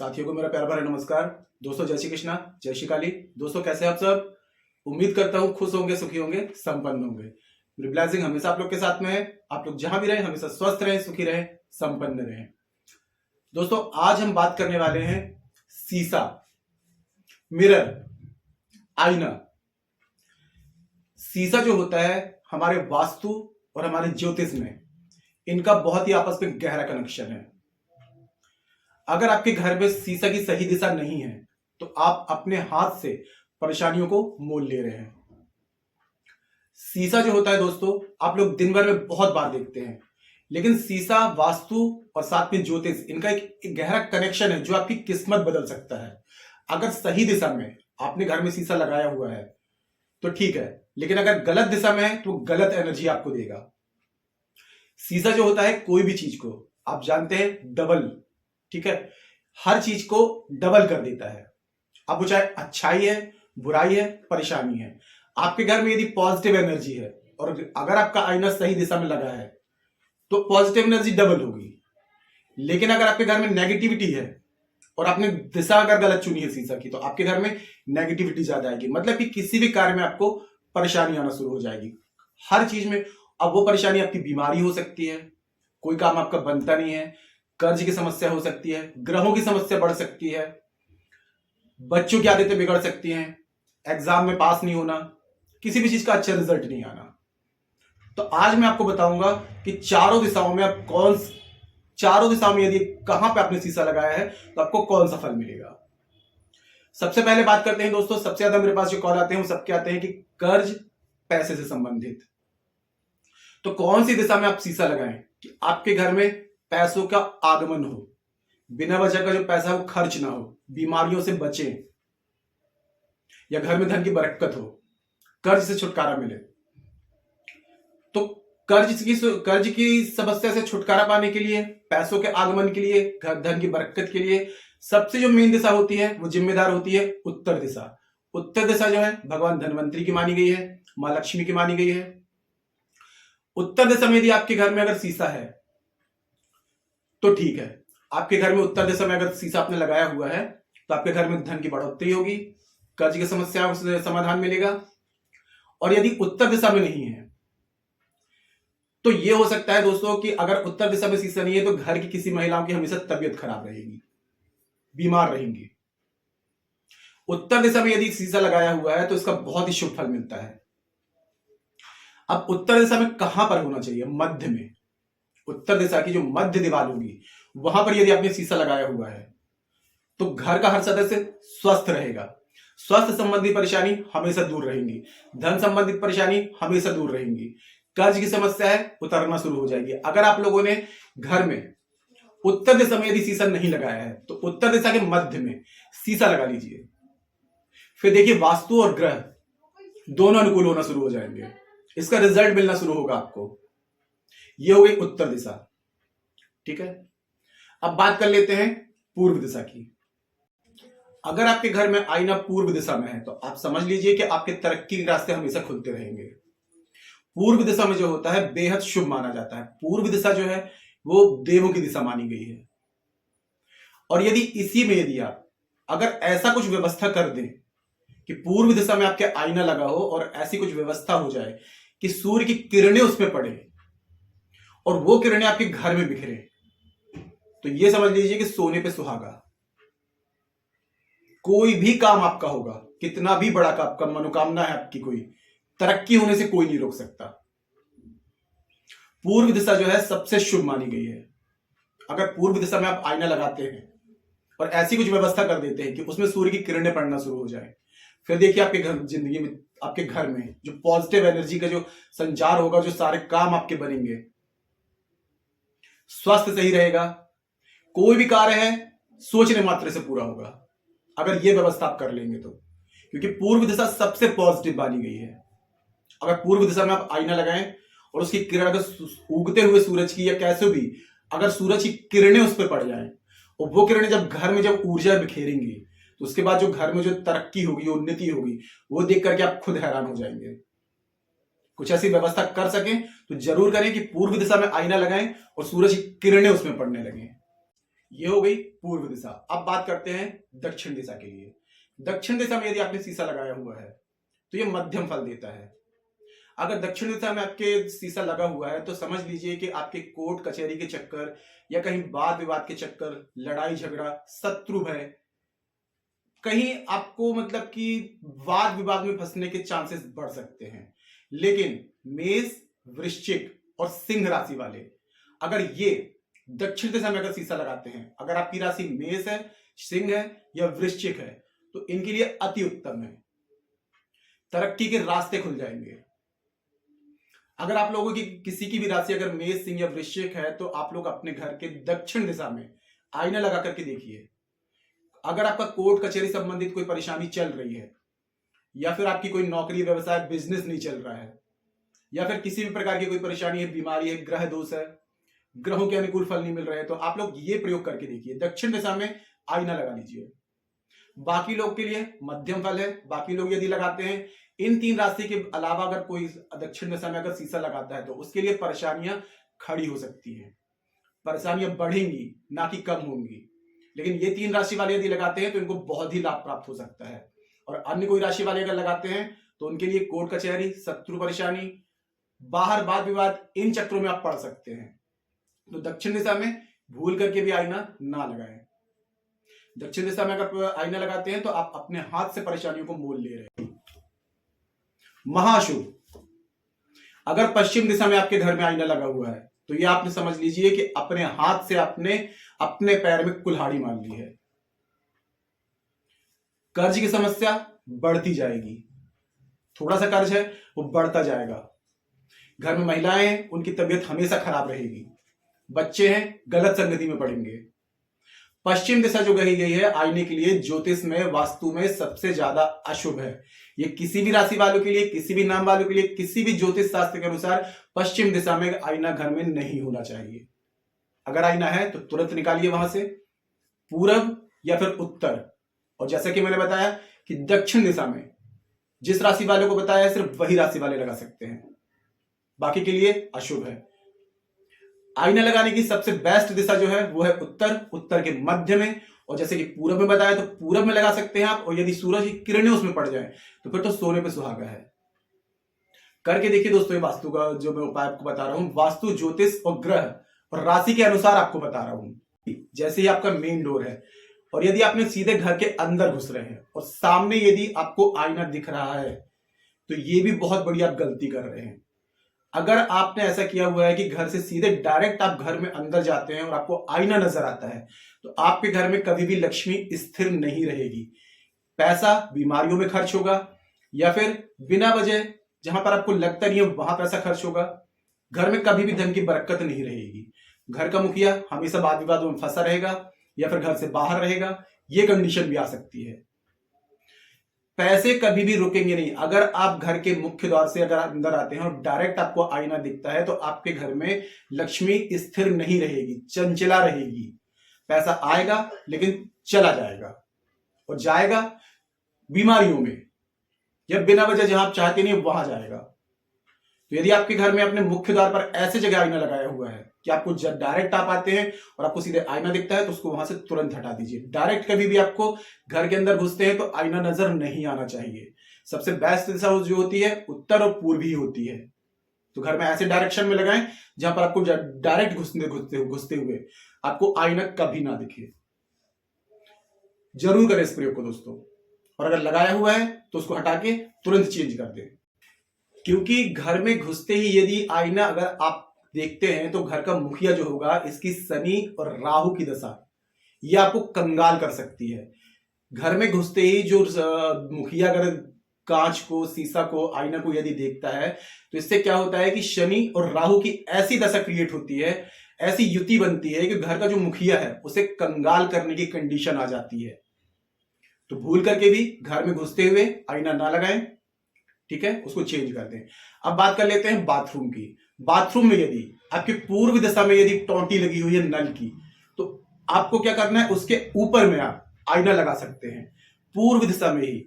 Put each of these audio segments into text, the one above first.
साथियों को मेरा प्यार भरा नमस्कार। दोस्तों जय श्री कृष्णा, जय श्री काली। दोस्तों कैसे हैं आप सब? उम्मीद करता हूं खुश होंगे, सुखी होंगे, संपन्न होंगे। मेरी ब्लेसिंग हमेशा आप लोग के साथ में है। आप लोग जहां भी रहें हमेशा स्वस्थ रहें, सुखी रहें, संपन्न रहें। दोस्तों आज हम बात करने वाले हैं शीशा, मिरर, आईना। शीशा जो होता है हमारे वास्तु और हमारे ज्योतिष में इनका बहुत ही आपस में गहरा कनेक्शन है। अगर आपके घर में शीशा की सही दिशा नहीं है तो आप अपने हाथ से परेशानियों को मोल ले रहे हैं। शीशा जो होता है दोस्तों, आप लोग दिन भर में बहुत बार देखते हैं, लेकिन शीशा वास्तु और साथ में ज्योतिष इनका एक गहरा कनेक्शन है जो आपकी किस्मत बदल सकता है। अगर सही दिशा में आपने घर में शीशा लगाया हुआ है तो ठीक है, लेकिन अगर गलत दिशा में है तो गलत एनर्जी आपको देगा। शीशा जो होता है कोई भी चीज को आप जानते हैं डबल, ठीक है, हर चीज को डबल कर देता है। अब वो चाहे अच्छाई है, बुराई है, परेशानी है। आपके घर में यदि पॉजिटिव एनर्जी है और अगर आपका आईना सही दिशा में लगा है तो पॉजिटिव एनर्जी डबल होगी। लेकिन अगर आपके घर में नेगेटिविटी है और आपने दिशा अगर गलत चुनी है शीशा की तो आपके घर में नेगेटिविटी ज्यादा आएगी। मतलब कि किसी भी कार्य में आपको परेशानी आना शुरू हो जाएगी, हर चीज में। अब वो परेशानी आपकी बीमारी हो सकती है, कोई काम आपका बनता नहीं है, कर्ज की समस्या हो सकती है, ग्रहों की समस्या बढ़ सकती है, बच्चों की आदतें बिगड़ सकती हैं, एग्जाम में पास नहीं होना, किसी भी चीज का अच्छा रिजल्ट नहीं आना। तो आज मैं आपको बताऊंगा कि चारों दिशाओं में यदि कहां पे आपने शीशा लगाया है तो आपको कौन सा फल मिलेगा। सबसे पहले बात करते हैं दोस्तों, सबसे ज्यादा मेरे पास जो कॉल आते हैं वो सबके आते हैं कि कर्ज, पैसे से संबंधित। तो कौन सी दिशा में आप शीशा लगाएं कि आपके घर में पैसों का आगमन हो, बिना वजह का जो पैसा वो खर्च ना हो, बीमारियों से बचें, या घर में धन की बरकत हो, कर्ज से छुटकारा मिले। तो कर्ज की समस्या से छुटकारा पाने के लिए, पैसों के आगमन के लिए, धन की बरकत के लिए सबसे जो मेन दिशा होती है वो जिम्मेदार होती है उत्तर दिशा। उत्तर दिशा जो है भगवान धनवंतरी की मानी गई है, मां लक्ष्मी की मानी गई है। उत्तर दिशा में यदि आपके घर में अगर शीशा है तो ठीक है। आपके घर में उत्तर दिशा में अगर शीशा आपने लगाया हुआ है तो आपके घर में धन की बढ़ोतरी होगी, कर्ज की समस्या से समाधान मिलेगा। और यदि उत्तर दिशा में नहीं है तो यह हो सकता है दोस्तों कि अगर उत्तर दिशा में शीशा नहीं है तो घर की किसी महिलाओं की हमेशा तबीयत खराब रहेगी, बीमार रहेंगी। उत्तर दिशा में यदि शीशा लगाया हुआ है तो इसका बहुत ही शुभ फल मिलता है। अब उत्तर दिशा में कहां पर होना चाहिए? मध्य में। उत्तर दिशा की जो मध्य दीवार होगी वहां पर यदि आपने शीशा लगाया हुआ है तो घर का हर सदस्य स्वस्थ रहेगा, स्वास्थ्य संबंधी परेशानी हमेशा दूर रहेंगी, धन संबंधित परेशानी हमेशा दूर रहेंगी, कर्ज की समस्या है उतरना शुरू हो जाएगी। अगर आप लोगों ने घर में उत्तर दिशा में यदि शीशा नहीं लगाया है तो उत्तर दिशा के मध्य में शीशा लगा लीजिए। फिर देखिए वास्तु और ग्रह दोनों अनुकूल होना शुरू हो जाएंगे, इसका रिजल्ट मिलना शुरू होगा आपको। यह हो गई उत्तर दिशा, ठीक है। अब बात कर लेते हैं पूर्व दिशा की। अगर आपके घर में आईना पूर्व दिशा में है तो आप समझ लीजिए कि आपके तरक्की के रास्ते हमेशा खुलते रहेंगे। पूर्व दिशा में जो होता है बेहद शुभ माना जाता है। पूर्व दिशा जो है वो देवों की दिशा मानी गई है। और यदि आप अगर ऐसा कुछ व्यवस्था कर दें कि पूर्व दिशा में आपके आईना लगा हो और ऐसी कुछ व्यवस्था हो जाए कि सूर्य की किरणें उसमें पड़े और वो किरणें आपके घर में बिखरे, तो ये समझ लीजिए कि सोने पे सुहागा। कोई भी काम आपका होगा, कितना भी बड़ा आपका मनोकामना है, आपकी कोई तरक्की होने से कोई नहीं रोक सकता। पूर्व दिशा जो है सबसे शुभ मानी गई है। अगर पूर्व दिशा में आप आईना लगाते हैं और ऐसी कुछ व्यवस्था कर देते हैं कि उसमें सूर्य की किरणें पड़ना शुरू हो जाए, फिर देखिए आपके घर जिंदगी में, आपके घर में जो पॉजिटिव एनर्जी का जो संचार होगा, जो सारे काम आपके बनेंगे, स्वास्थ्य सही रहेगा, कोई भी कार्य है सोचने मात्र से पूरा होगा अगर ये व्यवस्था आप कर लेंगे तो। क्योंकि पूर्व दिशा सबसे पॉजिटिव मानी गई है। अगर पूर्व दिशा में आप आईना लगाएं और उसकी किरण अगर उगते हुए सूरज की या कैसे भी अगर सूरज की किरणें उस पर पड़ जाएं और वो किरणें जब घर में जब ऊर्जा बिखेरेंगी तो उसके बाद जो घर में जो तरक्की होगी, उन्नति होगी, वो देख करके आप खुद हैरान हो जाएंगे। कुछ ऐसी व्यवस्था कर सकें तो जरूर करें कि पूर्व दिशा में आईना लगाएं और सूरज की किरणें उसमें पड़ने लगें। ये हो गई पूर्व दिशा। अब बात करते हैं दक्षिण दिशा के लिए। दक्षिण दिशा में यदि आपने शीशा लगाया हुआ है तो ये मध्यम फल देता है। अगर दक्षिण दिशा में आपके शीशा लगा हुआ है तो समझ लीजिए कि आपके कोर्ट कचहरी के चक्कर या कहीं वाद विवाद के चक्कर, लड़ाई झगड़ा, शत्रु भय, कहीं आपको मतलब कि वाद विवाद में फंसने के चांसेस बढ़ सकते हैं। लेकिन मेष, वृश्चिक और सिंह राशि वाले अगर ये दक्षिण दिशा में अगर शीशा लगाते हैं, अगर आपकी राशि मेष है, सिंह है या वृश्चिक है, तो इनके लिए अति उत्तम है। तरक्की के रास्ते खुल जाएंगे। अगर आप लोगों की किसी की भी राशि अगर मेष, सिंह या वृश्चिक है तो आप लोग अपने घर के दक्षिण दिशा में आईना लगा करके देखिए। अगर आपका कोर्ट कचहरी संबंधित कोई परेशानी चल रही है, या फिर आपकी कोई नौकरी, व्यवसाय, बिजनेस नहीं चल रहा है, या फिर किसी भी प्रकार की कोई परेशानी है, बीमारी है, ग्रह दोष है, ग्रहों के अनुकूल फल नहीं मिल रहे हैं, तो आप लोग ये प्रयोग करके देखिए, दक्षिण दिशा में आईना लगा लीजिए। बाकी लोग के लिए मध्यम फल है। बाकी लोग यदि लगाते हैं, इन 3 राशि के अलावा अगर कोई दक्षिण दिशा में अगर शीशा लगाता है तो उसके लिए परेशानियां खड़ी हो सकती हैं, परेशानियां बढ़ेंगी ना कि कम होंगी। लेकिन ये 3 राशि वाले यदि लगाते हैं तो इनको बहुत ही लाभ प्राप्त हो सकता है। और अन्य कोई राशि वाले अगर लगाते हैं तो उनके लिए कोर्ट कचहरी, शत्रु परेशानी, बाहर वाद विवाद, इन चक्रों में आप पड़ सकते हैं। तो दक्षिण दिशा में भूल करके भी आईना ना लगाएं। दक्षिण दिशा में अगर आईना लगाते हैं तो आप अपने हाथ से परेशानियों को मोल ले रहे हैं। महाशुभ, अगर पश्चिम दिशा में आपके घर में आईना लगा हुआ है तो ये आपने समझ लीजिए कि अपने हाथ से आपने अपने पैर में कुल्हाड़ी मार ली है। कर्ज की समस्या बढ़ती जाएगी। थोड़ा सा कर्ज है वो बढ़ता जाएगा। घर में महिलाएं हैं, उनकी तबीयत हमेशा खराब रहेगी। बच्चे हैं, गलत संगति में पड़ेंगे। पश्चिम दिशा जो कही गई है आईने के लिए ज्योतिष में, वास्तु में सबसे ज्यादा अशुभ है। ये किसी भी राशि वालों के लिए, किसी भी नाम वालों के लिए, किसी भी ज्योतिष शास्त्र के अनुसार पश्चिम दिशा में आईना घर में नहीं होना चाहिए। अगर आईना है तो तुरंत निकालिए वहां से, पूरब या फिर उत्तर। और जैसा कि मैंने बताया कि दक्षिण दिशा में जिस राशि वाले को बताया सिर्फ वही राशि वाले लगा सकते हैं, बाकी के लिए अशुभ है। आईना लगाने की सबसे बेस्ट दिशा जो है वो है उत्तर, उत्तर के मध्य में। और जैसे कि पूरब में बताया तो पूरब में लगा सकते हैं आप। और यदि सूरज की किरणें उसमें पड़ जाए तो फिर तो सोने पे सुहागा है। करके देखिए दोस्तों, ये वास्तु का जो मैं उपाय आपको बता रहा हूं, वास्तु, ज्योतिष और ग्रह और राशि के अनुसार आपको बता रहा हूं। जैसे ही आपका मेन डोर है और यदि आपने सीधे घर के अंदर घुस रहे हैं और सामने यदि आपको आईना दिख रहा है तो ये भी बहुत बड़ी आप गलती कर रहे हैं। अगर आपने ऐसा किया हुआ है कि घर से सीधे डायरेक्ट आप घर में अंदर जाते हैं और आपको आईना नजर आता है तो आपके घर में कभी भी लक्ष्मी स्थिर नहीं रहेगी। पैसा बीमारियों में खर्च होगा, या फिर बिना वजह जहां पर आपको लगता नहीं है वहां पैसा खर्च होगा। घर में कभी भी धन की बरकत नहीं रहेगी। घर का मुखिया हमेशा वाद विवादों में फंसा रहेगा या फिर घर से बाहर रहेगा। ये कंडीशन भी आ सकती है। पैसे कभी भी रुकेंगे नहीं। अगर आप घर के मुख्य द्वार से अगर अंदर आते हैं और डायरेक्ट आपको आईना दिखता है तो आपके घर में लक्ष्मी स्थिर नहीं रहेगी, चंचला रहेगी। पैसा आएगा लेकिन चला जाएगा और जाएगा बीमारियों में, या बिना वजह जहां आप चाहते नहीं वहां जाएगा। तो यदि आपके घर में अपने मुख्य द्वार पर ऐसे जगह आईना लगाया हुआ है कि आपको जब डायरेक्ट आप आते हैं और आपको सीधे आईना दिखता है तो उसको वहां से तुरंत हटा दीजिए। डायरेक्ट कभी भी आपको घर के अंदर घुसते हैं तो आईना नजर नहीं आना चाहिए। सबसे बेस्ट दिशा जो होती है उत्तर और पूर्व ही होती है। तो घर में ऐसे डायरेक्शन में लगाएं जहां पर आपको डायरेक्ट घुसते हुए आपको आईना कभी ना दिखे। जरूर करें इस प्रयोग को दोस्तों। और अगर लगाया हुआ है तो उसको हटा के तुरंत चेंज कर दें, क्योंकि घर में घुसते ही यदि आईना अगर आप देखते हैं तो घर का मुखिया जो होगा, इसकी शनि और राहु की दशा ये आपको कंगाल कर सकती है। घर में घुसते ही जो मुखिया अगर कांच को, शीशा को, आईना को यदि देखता है तो इससे क्या होता है कि शनि और राहु की ऐसी दशा क्रिएट होती है, ऐसी युति बनती है कि घर का जो मुखिया है उसे कंगाल करने की कंडीशन आ जाती है। तो भूल करके भी घर में घुसते हुए आईना ना लगाएं, ठीक है, उसको चेंज कर दें। अब बात कर लेते हैं बाथरूम की। बाथरूम में यदि आपके पूर्व दिशा में यदि टोंटी लगी हुई है नल की, तो आपको क्या करना है, उसके ऊपर में आप आईना लगा सकते हैं, पूर्व दिशा में ही।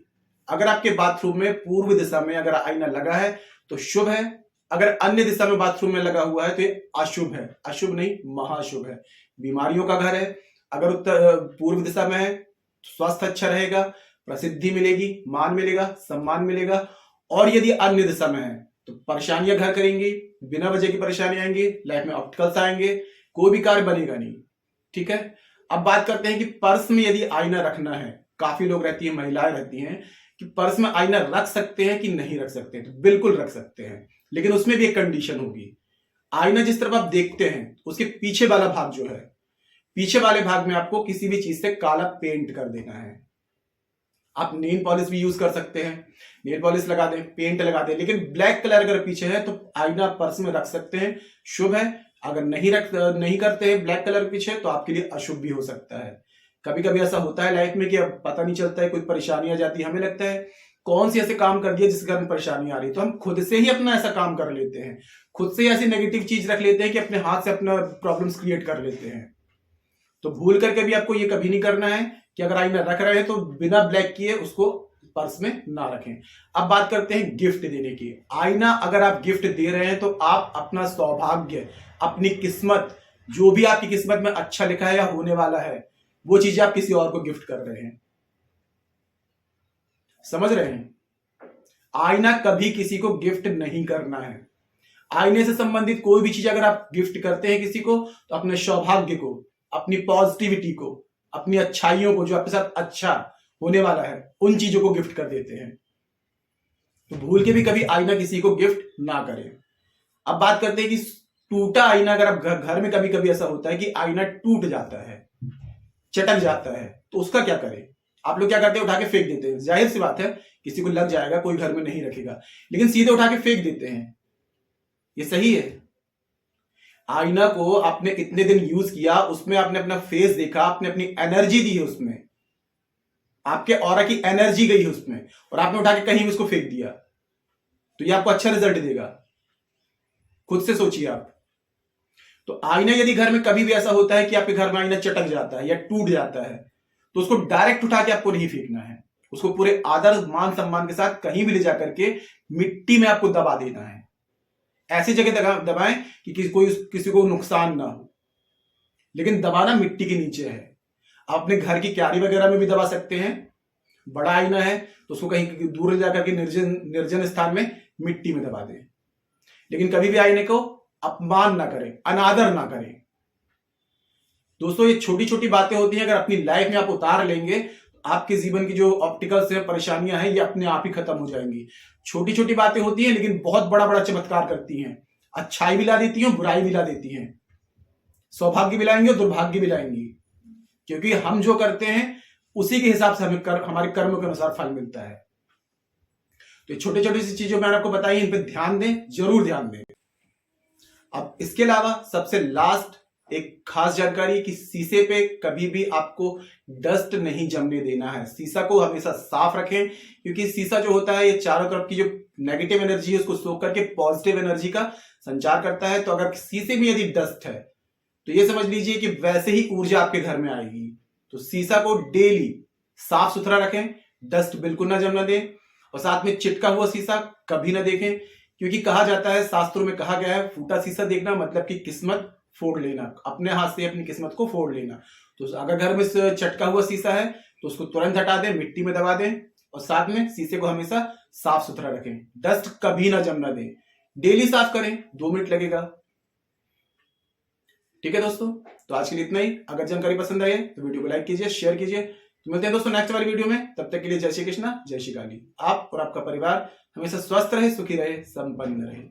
अगर आपके बाथरूम में पूर्व दिशा में अगर आईना लगा है तो शुभ है। अगर अन्य दिशा में बाथरूम में लगा हुआ है तो ये अशुभ है। अशुभ नहीं, महाशुभ है। बीमारियों का घर है, अगर उत्तर पूर्व दिशा में है तो स्वास्थ्य अच्छा रहेगा, प्रसिद्धि मिलेगी, मान मिलेगा, सम्मान मिलेगा। और यदि अन्य दिशा में है तो परेशानियां घर करेंगी, बिना वजह की परेशानी आएंगी, लाइफ में ऑब्स्टिकल्स आएंगे, कोई भी कार्य बनेगा नहीं। ठीक है, अब बात करते हैं कि पर्स में यदि आईना रखना है, काफी लोग रहती है, महिलाएं रहती हैं कि पर्स में आईना रख सकते हैं कि नहीं रख सकते हैं। तो बिल्कुल रख सकते हैं, लेकिन उसमें भी एक कंडीशन होगी। आईना जिस तरफ आप देखते हैं उसके पीछे वाला भाग जो है, पीछे वाले भाग में आपको किसी भी चीज से काला पेंट कर देना है। आप नेल पॉलिश भी यूज कर सकते हैं, नेल पॉलिश लगा दें, पेंट लगा दें, लेकिन ब्लैक कलर अगर पीछे है तो आईना पर्स में रख सकते हैं, शुभ है। अगर नहीं करते हैं ब्लैक कलर पीछे तो आपके लिए अशुभ भी हो सकता है। कभी कभी ऐसा होता है लाइफ में कि अब पता नहीं चलता है, कोई परेशानी आ जाती है, हमें लगता है कौन सी ऐसे काम कर दिया जिसके कारण परेशानी आ रही है, तो हम खुद से ही अपना ऐसा काम कर लेते हैं, खुद से ही ऐसी नेगेटिव चीज रख लेते हैं कि अपने हाथ से अपना प्रॉब्लम्स क्रिएट कर लेते हैं। तो भूल करके भी आपको ये कभी नहीं करना है कि अगर आईना रख रहे हैं तो बिना ब्लैक किए उसको पर्स में ना रखें। अब बात करते हैं गिफ्ट देने की। आईना अगर आप गिफ्ट दे रहे हैं तो आप अपना सौभाग्य, अपनी किस्मत, जो भी आपकी किस्मत में अच्छा लिखा है या होने वाला है, वो चीजें आप किसी और को गिफ्ट कर रहे हैं। समझ रहे हैं? आईना कभी किसी को गिफ्ट नहीं करना है। आईने से संबंधित कोई भी चीज अगर आप गिफ्ट करते हैं किसी को तो अपने सौभाग्य को, अपनी पॉजिटिविटी को, अपनी अच्छाइयों को, जो आपके साथ अच्छा होने वाला है, उन चीजों को गिफ्ट कर देते हैं। तो भूल के भी कभी आईना किसी को गिफ्ट ना करें। अब बात करते हैं कि टूटा आईना, अगर आप घर में कभी कभी ऐसा होता है कि आईना टूट जाता है, चटक जाता है, तो उसका क्या करें? आप लोग क्या करते हैं? उठा के फेंक देते हैं। जाहिर सी बात है किसी को लग जाएगा, कोई घर में नहीं रखेगा, लेकिन सीधे उठा के फेंक देते हैं। ये सही है? आईना को आपने इतने दिन यूज किया, उसमें आपने अपना फेस देखा, आपने अपनी एनर्जी दी है, उसमें आपके ऑरा की एनर्जी गई है उसमें, और आपने उठा के कहीं भी उसको फेंक दिया, तो ये आपको अच्छा रिजल्ट देगा? खुद से सोचिए आप। तो आईना यदि घर में कभी भी ऐसा होता है कि आपके घर में आईना चटक जाता है या टूट जाता है, तो उसको डायरेक्ट उठा के आपको नहीं फेंकना है, उसको पूरे आदर मान सम्मान के साथ कहीं भी ले जाकर के मिट्टी में आपको दबा देना है। ऐसी जगह दबाएं कि किसी को नुकसान ना हो, लेकिन दबाना मिट्टी के नीचे है। आप अपने घर की क्यारी वगैरह में भी दबा सकते हैं। बड़ा आईना है तो उसको कहीं दूर ले जाकर के निर्जन स्थान में मिट्टी में दबा दें, लेकिन कभी भी आईने को अपमान ना करें, अनादर ना करें। दोस्तों, ये छोटी छोटी बातें होती हैं, अगर अपनी लाइफ में आप उतार लेंगे तो आपके जीवन की जो ऑब्स्टिकल्स हैं, परेशानियां हैं, ये अपने आप ही खत्म हो जाएंगी। छोटी छोटी बातें होती हैं लेकिन बहुत बड़ा बड़ा चमत्कार करती हैं। अच्छाई भी ला देती हैं, बुराई भी ला देती हैं, सौभाग्य भी लाएंगे और दुर्भाग्य भी लाएंगी, क्योंकि हम जो करते हैं उसी के हिसाब से हमें हमारे कर्म के अनुसार फल मिलता है। तो छोटी छोटी सी चीजों मैंने आपको बताई, इन पे ध्यान दें, जरूर ध्यान दें। अब इसके अलावा सबसे लास्ट एक खास जानकारी कि शीशे पे कभी भी आपको डस्ट नहीं जमने देना है। शीशा को हमेशा साफ रखें, क्योंकि शीशा जो होता है ये चारों तरफ की जो नेगेटिव एनर्जी है उसको सोख करके पॉजिटिव एनर्जी का संचार करता है। तो अगर शीशे में यदि डस्ट है तो ये समझ लीजिए कि वैसे ही ऊर्जा आपके घर में आएगी। तो शीशा को डेली साफ सुथरा रखें, डस्ट बिल्कुल ना जमने दें, और साथ में चिटका हुआ शीशा कभी ना देखें, क्योंकि कहा जाता है, शास्त्रों में कहा गया है, फूटा शीशा देखना मतलब कि किस्मत फोड़ लेना, अपने हाथ से अपनी किस्मत को फोड़ लेना। तो अगर घर में चटका हुआ शीशा है तो उसको तुरंत हटा दें, मिट्टी में दबा दें, और साथ में शीशे को हमेशा साफ सुथरा रखें, डस्ट कभी ना जमना दें। डेली साफ करें, 2 मिनट लगेगा। ठीक है दोस्तों, तो आज के लिए इतना ही। अगर जानकारी पसंद आई है तो वीडियो को लाइक कीजिए, शेयर कीजिए। तो मिलते हैं दोस्तों नेक्स्ट वाली वीडियो में, तब तक के लिए जय श्री कृष्णा, जय श्री काली। आप और आपका परिवार हमेशा स्वस्थ रहे, सुखी रहे, संपन्न रहे।